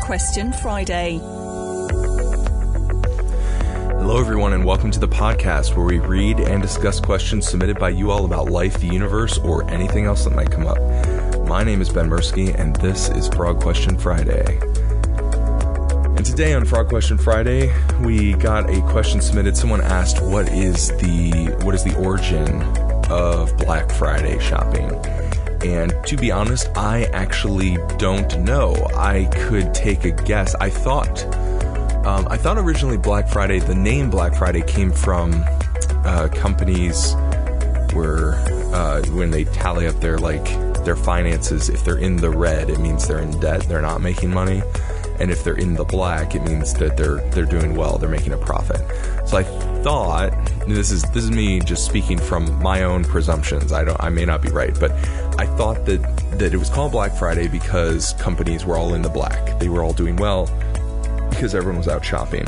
Question Friday. Hello, everyone, and welcome to the podcast where we read and discuss questions submitted by you all about life, the universe, or anything else that might come up. My name is Ben Mursky, and this is Frog Question Friday. And today on Frog Question Friday, we got a question submitted. Someone asked, what is the origin of Black Friday shopping? And to be honest, I actually don't know. I could take a guess. I thought originally Black Friday, the name Black Friday came from companies where when they tally up their finances, if they're in the red, it means they're in debt, they're not making money. And if they're in the black, it means that they're doing well, they're making a profit. So I thought, this is me just speaking from my own presumptions. I may not be right, but I thought that it was called Black Friday because companies were all in the black. They were all doing well because everyone was out shopping.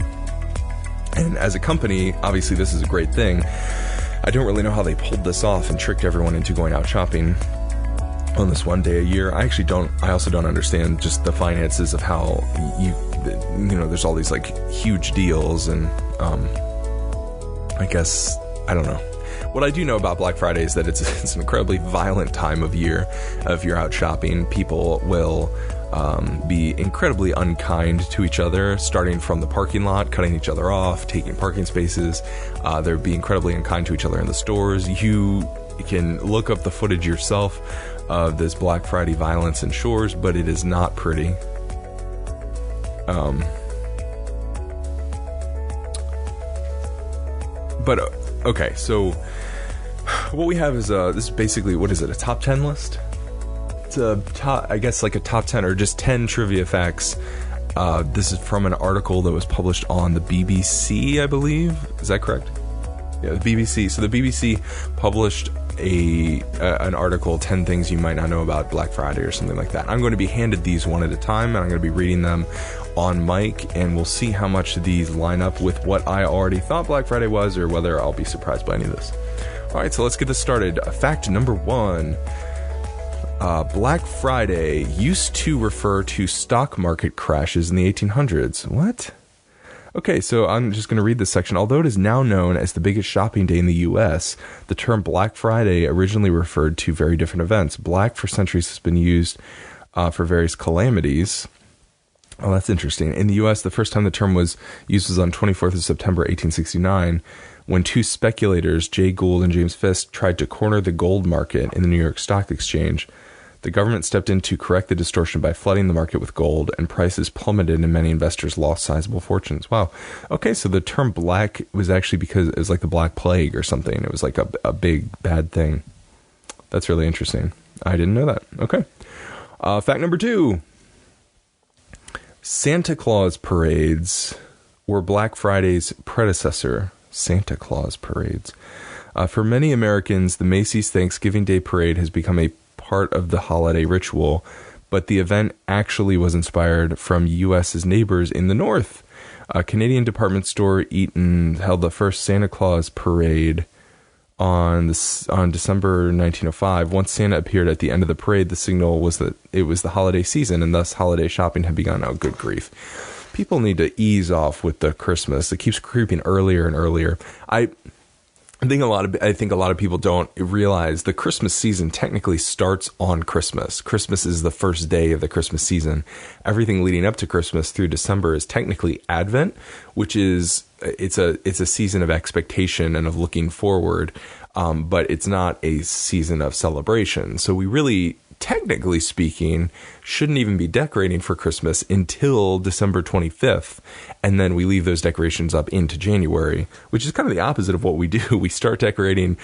And as a company, obviously this is a great thing. I don't really know how they pulled this off and tricked everyone into going out shopping on this one day a year. I also don't understand just the finances of how there's all these huge deals, and I guess I don't know. What I do know about Black Friday is that it's an incredibly violent time of year. If you're out shopping, people will be incredibly unkind to each other, starting from the parking lot, cutting each other off, taking parking spaces. They'll be incredibly unkind to each other in the stores. You can look up the footage yourself of this Black Friday violence in stores, but it is not pretty. Okay, so what we have is this is basically, what is it, a top 10 list? It's a top 10 or just 10 trivia facts. This is from an article that was published on the BBC, I believe. Is that correct? Yeah, the BBC. So the BBC published an article, 10 things you might not know about Black Friday or something like that. I'm going to be handed these one at a time, and I'm going to be reading them on mic, and we'll see how much these line up with what I already thought Black Friday was, or whether I'll be surprised by any of this. Alright, so let's get this started. Fact number 1. Black Friday used to refer to stock market crashes in the 1800s. What? Okay, so I'm just going to read this section. Although it is now known as the biggest shopping day in the U.S., the term Black Friday originally referred to very different events. Black for centuries has been used for various calamities. Oh, that's interesting. In the U.S., the first time the term was used was on 24th of September, 1869, when two speculators, Jay Gould and James Fisk, tried to corner the gold market in the New York Stock Exchange. The government stepped in to correct the distortion by flooding the market with gold, and prices plummeted and many investors lost sizable fortunes. Wow. Okay, so the term black was actually because it was like the Black Plague or something. It was like a big, bad thing. That's really interesting. I didn't know that. Okay. Fact number 2. Santa Claus parades were Black Friday's predecessor. Santa Claus parades. For many Americans, the Macy's Thanksgiving Day Parade has become a part of the holiday ritual, but the event actually was inspired from U.S.'s neighbors in the North. A Canadian department store, Eaton, held the first Santa Claus parade on December 1905. Once Santa appeared at the end of the parade, the signal was that it was the holiday season, and thus holiday shopping had begun. Oh, good grief. People need to ease off with the Christmas. It keeps creeping earlier and earlier. I think a lot of people don't realize the Christmas season technically starts on Christmas. Christmas is the first day of the Christmas season. Everything leading up to Christmas through December is technically Advent, which is it's a season of expectation and of looking forward, but it's not a season of celebration. So we really, technically speaking, shouldn't even be decorating for Christmas until December 25th. And then we leave those decorations up into January, which is kind of the opposite of what we do. We start decorating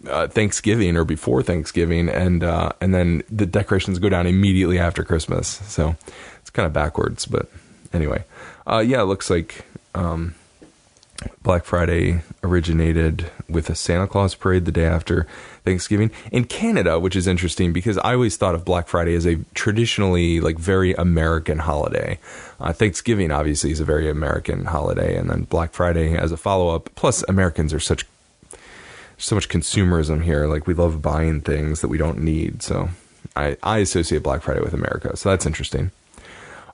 Thanksgiving or before Thanksgiving, and then the decorations go down immediately after Christmas. So it's kind of backwards, but anyway. It looks like Black Friday originated with a Santa Claus parade the day after Thanksgiving in Canada, which is interesting because I always thought of Black Friday as a traditionally very American holiday. Thanksgiving obviously is a very American holiday, and then Black Friday as a follow-up. Plus, Americans are so much consumerism here. We love buying things that we don't need. So I associate Black Friday with America. So that's interesting.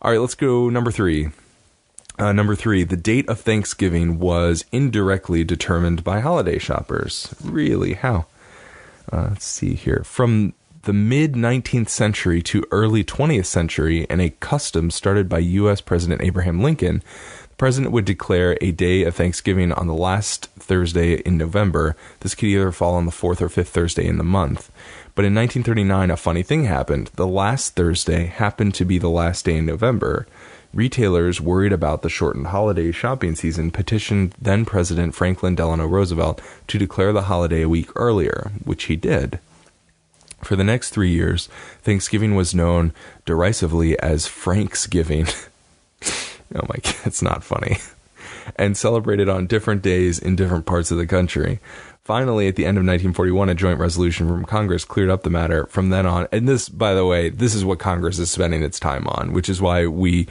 All right, let's go number 3. Number 3, the date of Thanksgiving was indirectly determined by holiday shoppers. Really? How? Let's see here. From the mid-19th century to early 20th century, and a custom started by U.S. President Abraham Lincoln, the president would declare a day of Thanksgiving on the last Thursday in November. This could either fall on the 4th or 5th Thursday in the month. But in 1939, a funny thing happened. The last Thursday happened to be the last day in November. Retailers, worried about the shortened holiday shopping season, petitioned then-President Franklin Delano Roosevelt to declare the holiday a week earlier, which he did. For the next 3 years, Thanksgiving was known derisively as Franksgiving. Oh my God, it's not funny. And celebrated on different days in different parts of the country. Finally, at the end of 1941, a joint resolution from Congress cleared up the matter. From then on, and this, by the way, this is what Congress is spending its time on, which is why we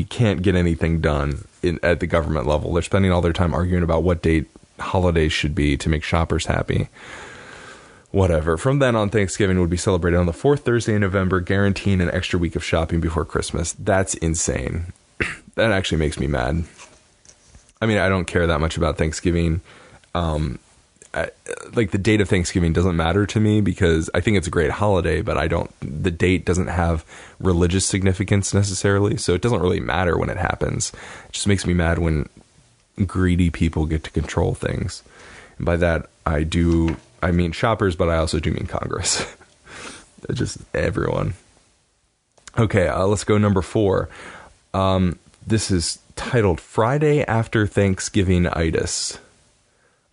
can't get anything done at the government level. They're spending all their time arguing about what date holidays should be to make shoppers happy. Whatever. From then on, Thanksgiving would be celebrated on the 4th Thursday in November, guaranteeing an extra week of shopping before Christmas. That's insane. That actually makes me mad. I mean, I don't care that much about Thanksgiving. Like, the date of Thanksgiving doesn't matter to me because I think it's a great holiday, but the date doesn't have religious significance necessarily, so it doesn't really matter when it happens. It just makes me mad when greedy people get to control things. And by that, I mean shoppers, but I also do mean Congress. Just everyone. Okay, let's go number 4. This is titled Friday After Thanksgiving-itis.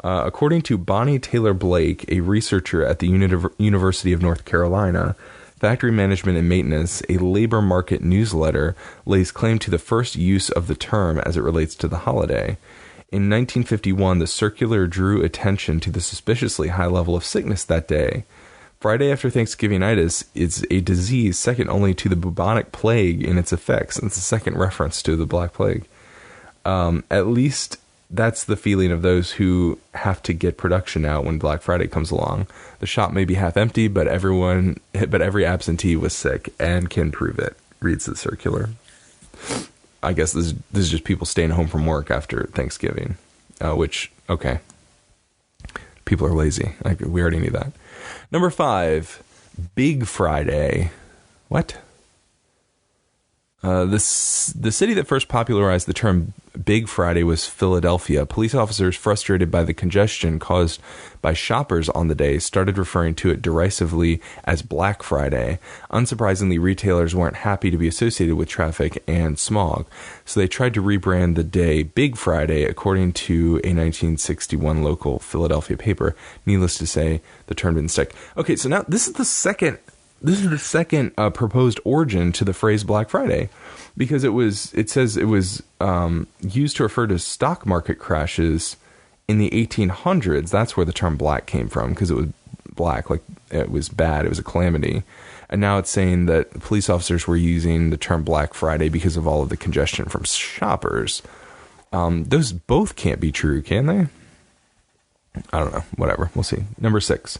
According to Bonnie Taylor Blake, a researcher at the University of North Carolina, Factory Management and Maintenance, a labor market newsletter, lays claim to the first use of the term as it relates to the holiday. In 1951, the circular drew attention to the suspiciously high level of sickness that day. Friday after Thanksgiving-itis is a disease second only to the bubonic plague in its effects. It's the second reference to the Black Plague. At least that's the feeling of those who have to get production out when Black Friday comes along. The shop may be half empty, but every absentee was sick and can prove it, reads the circular. I guess this is just people staying home from work after Thanksgiving, which, okay. People are lazy. We already knew that. Number 5, Big Friday. What? The city that first popularized the term Big Friday was Philadelphia. Police officers, frustrated by the congestion caused by shoppers on the day, started referring to it derisively as Black Friday. Unsurprisingly, retailers weren't happy to be associated with traffic and smog, so they tried to rebrand the day Big Friday, according to a 1961 local Philadelphia paper. Needless to say, the term didn't stick. Okay, so now this is the second proposed origin to the phrase Black Friday, because it says it was used to refer to stock market crashes in the 1800s. That's where the term black came from, because it was black, like it was bad, it was a calamity. And now it's saying that police officers were using the term Black Friday because of all of the congestion from shoppers. Those both can't be true, can they? I don't know. Whatever. We'll see. Number 6.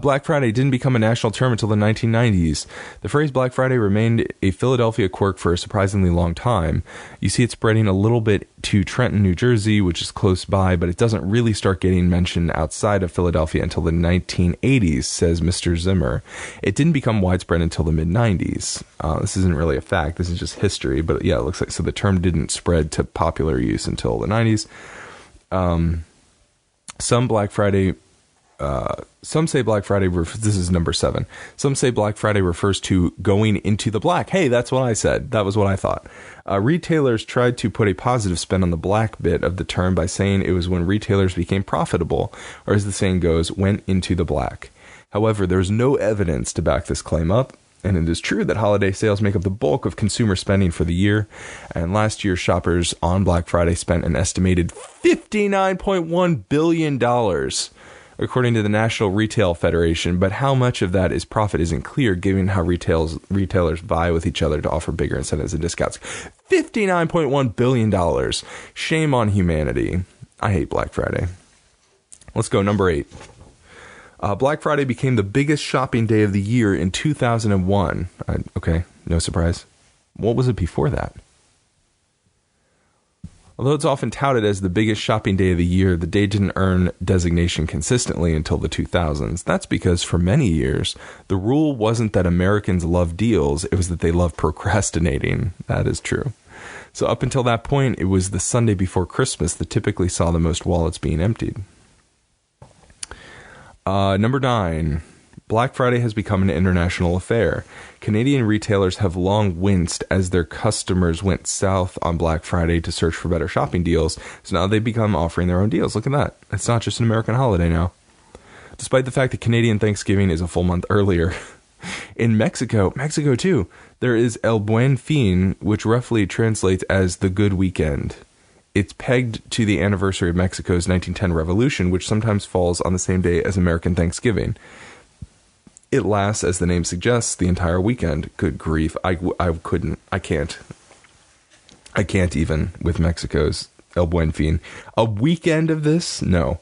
Black Friday didn't become a national term until the 1990s. The phrase Black Friday remained a Philadelphia quirk for a surprisingly long time. You see it spreading a little bit to Trenton, New Jersey, which is close by, but it doesn't really start getting mentioned outside of Philadelphia until the 1980s, says Mr. Zimmer. It didn't become widespread until the mid-90s. This isn't really a fact. This is just history, but yeah, it looks like so the term didn't spread to popular use until the 90s. Some say Black Friday, this is number 7. Some say Black Friday refers to going into the black. Hey, that's what I said. That was what I thought. Retailers tried to put a positive spin on the black bit of the term by saying it was when retailers became profitable, or as the saying goes, went into the black. However, there's no evidence to back this claim up, and it is true that holiday sales make up the bulk of consumer spending for the year, and last year shoppers on Black Friday spent an estimated $59.1 billion, according to the National Retail Federation, but how much of that is profit isn't clear, given how retailers vie with each other to offer bigger incentives and discounts. $59.1 billion. Shame on humanity. I hate Black Friday. Let's go, number 8. Black Friday became the biggest shopping day of the year in 2001. Okay, no surprise. What was it before that? Although it's often touted as the biggest shopping day of the year, the day didn't earn designation consistently until the 2000s. That's because for many years, the rule wasn't that Americans love deals, it was that they love procrastinating. That is true. So up until that point, it was the Sunday before Christmas that typically saw the most wallets being emptied. Number 9. Black Friday has become an international affair. Canadian retailers have long winced as their customers went south on Black Friday to search for better shopping deals. So now they've become offering their own deals. Look at that. It's not just an American holiday now. Despite the fact that Canadian Thanksgiving is a full month earlier. In Mexico too, there is El Buen Fin, which roughly translates as the good weekend. It's pegged to the anniversary of Mexico's 1910 revolution, which sometimes falls on the same day as American Thanksgiving. It lasts, as the name suggests, the entire weekend. Good grief. I can't even with Mexico's El Buen Fin. A weekend of this? No.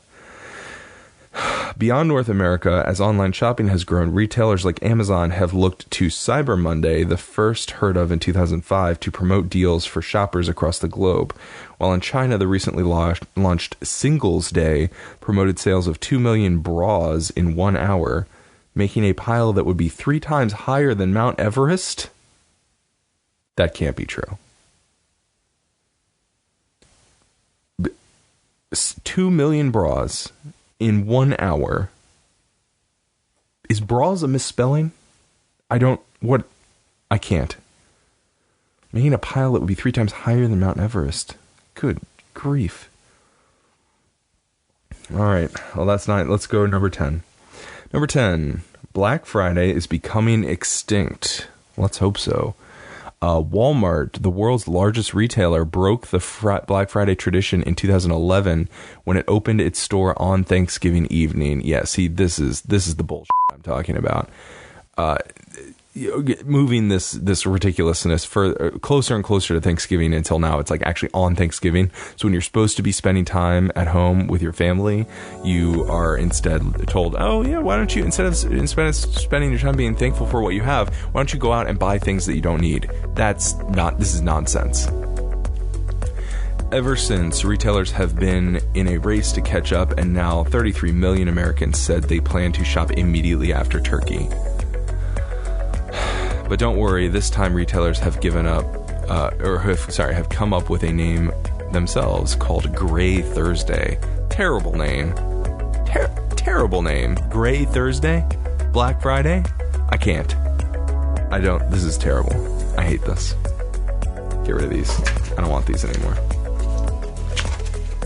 Beyond North America, as online shopping has grown, retailers like Amazon have looked to Cyber Monday, the first heard of in 2005, to promote deals for shoppers across the globe. While in China, the recently launched Singles Day promoted sales of 2 million bras in 1 hour, making a pile that would be 3 times higher than Mount Everest? That can't be true. 2 million bras in 1 hour. Is bras a misspelling? I can't. Making a pile that would be 3 times higher than Mount Everest. Good grief. All right. Well, that's 9. Let's go number 10. Number 10, Black Friday is becoming extinct. Let's hope so. Walmart, the world's largest retailer, broke the Black Friday tradition in 2011 when it opened its store on Thanksgiving evening. Yeah, see, this is the bullshit I'm talking about. Moving this ridiculousness closer and closer to Thanksgiving until now it's like actually on Thanksgiving. So when you're supposed to be spending time at home with your family, you are instead told, oh yeah, why don't you, instead of spending your time being thankful for what you have, why don't you go out and buy things that you don't need? This is nonsense. Ever since, retailers have been in a race to catch up, and now 33 million Americans said they plan to shop immediately after Turkey. But don't worry, this time retailers have given up, have come up with a name themselves called Gray Thursday. Terrible name. Terrible name. Gray Thursday? Black Friday? I can't. This is terrible. I hate this. Get rid of these. I don't want these anymore.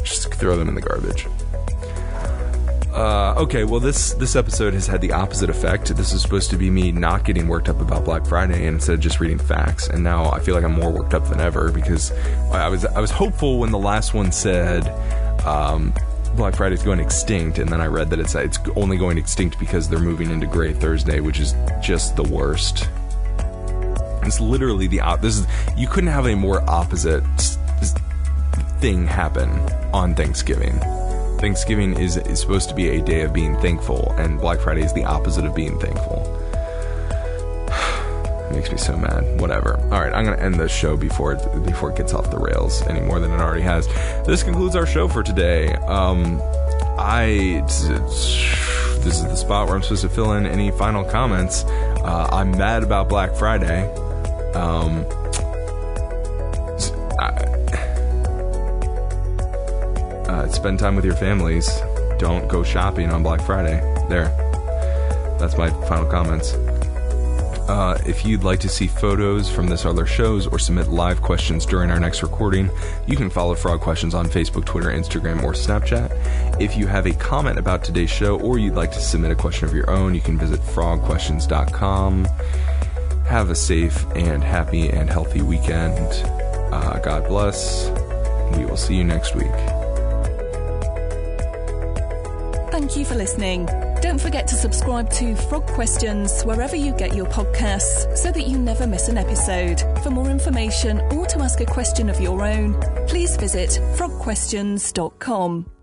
Just throw them in the garbage. Okay, well, this episode has had the opposite effect. This is supposed to be me not getting worked up about Black Friday and instead of just reading facts, and now I feel like I'm more worked up than ever because I was hopeful when the last one said Black Friday is going extinct, and then I read that it's only going extinct because they're moving into Gray Thursday, which is just the worst. It's literally you couldn't have a more opposite thing happen on Thanksgiving. Thanksgiving is supposed to be a day of being thankful, and Black Friday is the opposite of being thankful. It makes me so mad. Whatever. All right, I'm going to end this show before it gets off the rails any more than it already has. This concludes our show for today. This is the spot where I'm supposed to fill in any final comments. I'm mad about Black Friday. Spend time with your families. Don't go shopping on Black Friday. There. That's my final comments. If you'd like to see photos from this or other shows or submit live questions during our next recording, you can follow Frog Questions on Facebook, Twitter, Instagram, or Snapchat. If you have a comment about today's show or you'd like to submit a question of your own, you can visit frogquestions.com. Have a safe and happy and healthy weekend. God bless. We will see you next week. Thank you for listening. Don't forget to subscribe to Frog Questions wherever you get your podcasts so that you never miss an episode. For more information or to ask a question of your own, please visit frogquestions.com.